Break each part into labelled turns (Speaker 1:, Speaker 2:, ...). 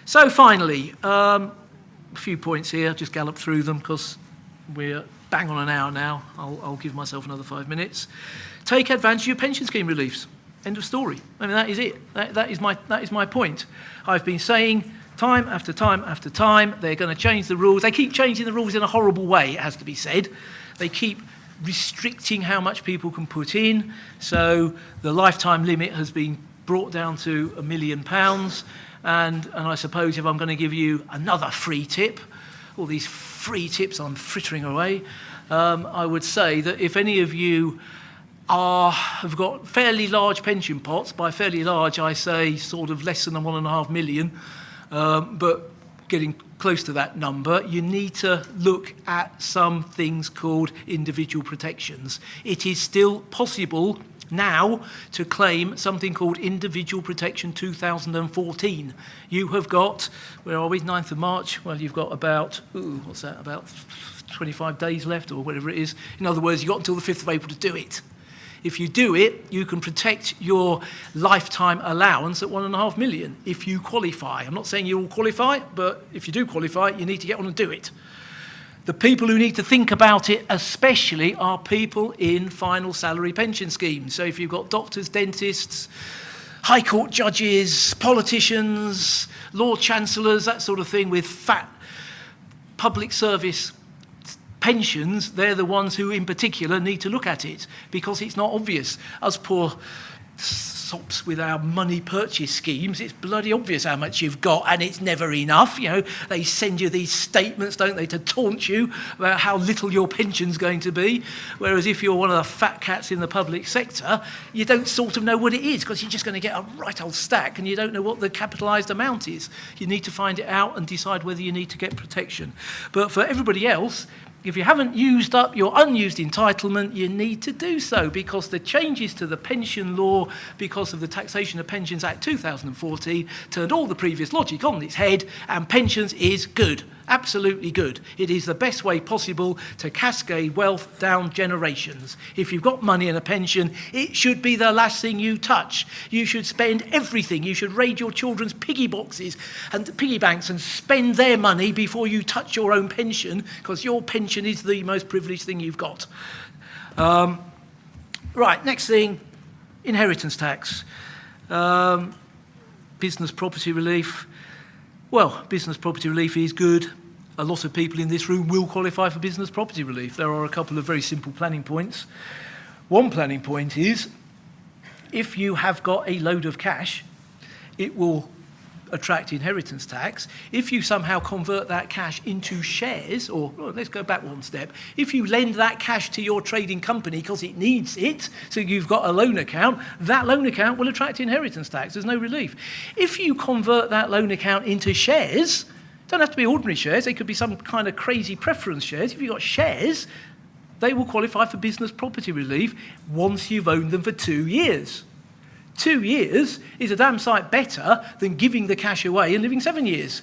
Speaker 1: So finally, a few points here, just gallop through them because we're bang on an hour now. I'll give myself another 5 minutes. Take advantage of your pension scheme reliefs. End of story. I mean, that is it. That is my point. I've been saying time after time after time, they're going to change the rules. They keep changing the rules in a horrible way, it has to be said. They keep restricting how much people can put in. So the lifetime limit has been brought down to £1 million. And I suppose if I'm going to give you another free tip, all these free tips I'm frittering away, I would say that if any of you have got fairly large pension pots, by fairly large I say sort of less than 1.5 million, but getting close to that number, you need to look at some things called individual protections. It is still possible now to claim something called Individual Protection 2014. You have got, where are we, 9th of March? Well, you've got about, about 25 days left or whatever it is. In other words, you've got until the 5th of April to do it. If you do it, you can protect your lifetime allowance at 1.5 million if you qualify. I'm not saying you all qualify, but if you do qualify, you need to get on and do it. The people who need to think about it especially are people in final salary pension schemes. So if you've got doctors, dentists, high court judges, politicians, law chancellors, that sort of thing with fat public service pensions, they're the ones who in particular need to look at it because it's not obvious. Us poor sops with our money purchase schemes, it's bloody obvious how much you've got and it's never enough. You know, they send you these statements, don't they, to taunt you about how little your pension's going to be. Whereas if you're one of the fat cats in the public sector, you don't sort of know what it is because you're just going to get a right old stack and you don't know what the capitalised amount is. You need to find it out and decide whether you need to get protection. But for everybody else, if you haven't used up your unused entitlement, you need to do so because the changes to the pension law because of the Taxation of Pensions Act 2014 turned all the previous logic on its head, and pensions is good, absolutely good. It is the best way possible to cascade wealth down generations. If you've got money in a pension, it should be the last thing you touch. You should spend everything. You should raid your children's piggy boxes and piggy banks and spend their money before you touch your own pension because your pension is the most privileged thing you've got. Right, next thing, inheritance tax. Business property relief. Well, business property relief is good. A lot of people in this room will qualify for business property relief. There are a couple of very simple planning points. One planning point is, if you have got a load of cash, it will attract inheritance tax. If you somehow convert that cash into shares, or let's go back one step, if you lend that cash to your trading company because it needs it, so you've got a loan account, that loan account will attract inheritance tax. There's no relief. If you convert that loan account into shares, don't have to be ordinary shares, they could be some kind of crazy preference shares. If you've got shares, they will qualify for business property relief once you've owned them for 2 years. 2 years is a damn sight better than giving the cash away and living 7 years,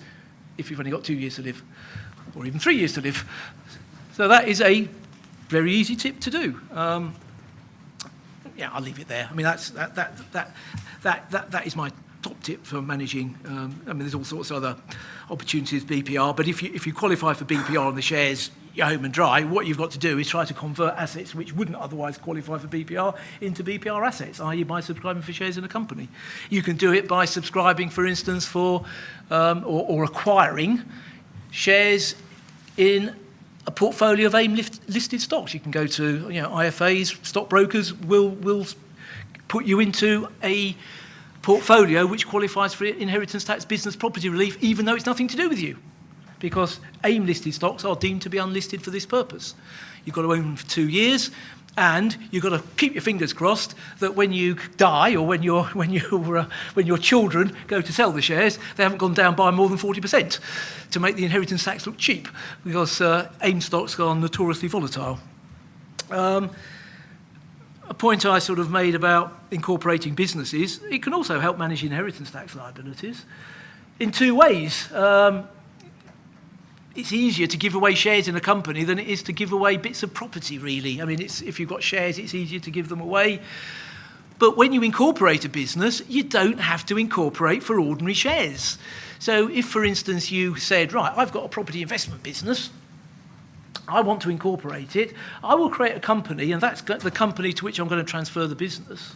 Speaker 1: if you've only got 2 years to live, or even 3 years to live. So that is a very easy tip to do. Yeah, I'll leave it there. I mean, that is my top tip for managing. I mean, there's all sorts of other opportunities, BPR, but if you qualify for BPR on the shares, you're home and dry. What you've got to do is try to convert assets which wouldn't otherwise qualify for BPR into BPR assets, i.e. by subscribing for shares in a company. You can do it by subscribing, for instance, for or acquiring shares in a portfolio of AIM-listed stocks. You can go to IFAs, stockbrokers will put you into a portfolio which qualifies for inheritance tax business property relief, even though it's nothing to do with you, because AIM-listed stocks are deemed to be unlisted for this purpose. You've got to own them for 2 years, and you've got to keep your fingers crossed that when you die or when your children go to sell the shares, they haven't gone down by more than 40% to make the inheritance tax look cheap, because AIM stocks are notoriously volatile. A point I sort of made about incorporating businesses, it can also help manage inheritance tax liabilities in 2 ways. It's easier to give away shares in a company than it is to give away bits of property, really. I mean, if you've got shares, it's easier to give them away. But when you incorporate a business, you don't have to incorporate for ordinary shares. So if, for instance, you said, right, I've got a property investment business, I want to incorporate it, I will create a company, and that's the company to which I'm going to transfer the business.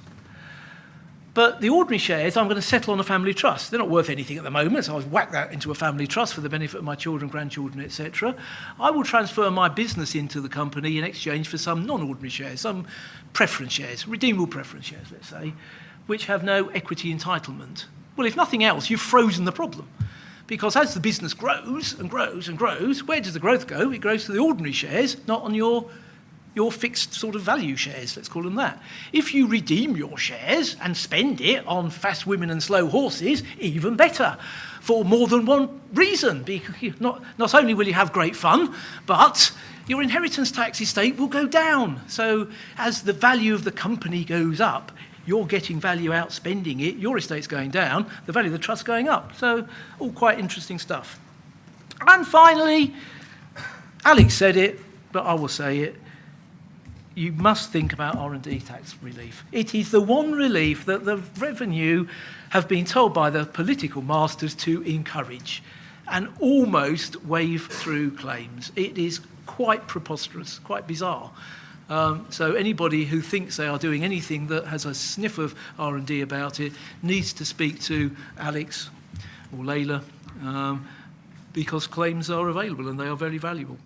Speaker 1: But the ordinary shares, I'm going to settle on a family trust. They're not worth anything at the moment, so I'll whack that into a family trust for the benefit of my children, grandchildren, etc. I will transfer my business into the company in exchange for some non-ordinary shares, some preference shares, redeemable preference shares, let's say, which have no equity entitlement. Well, if nothing else, you've frozen the problem. Because as the business grows and grows and grows, where does the growth go? It grows to the ordinary shares, not on your fixed sort of value shares, let's call them that. If you redeem your shares and spend it on fast women and slow horses, even better, for more than one reason. Because not only will you have great fun, but your inheritance tax estate will go down. So as the value of the company goes up, you're getting value out spending it, your estate's going down, the value of the trust's going up. So all quite interesting stuff. And finally, Alex said it, but I will say it, you must think about R&D tax relief. It is the one relief that the revenue have been told by the political masters to encourage and almost wave through claims. It is quite preposterous, quite bizarre. So anybody who thinks they are doing anything that has a sniff of R&D about it needs to speak to Alex or Layla, because claims are available and they are very valuable.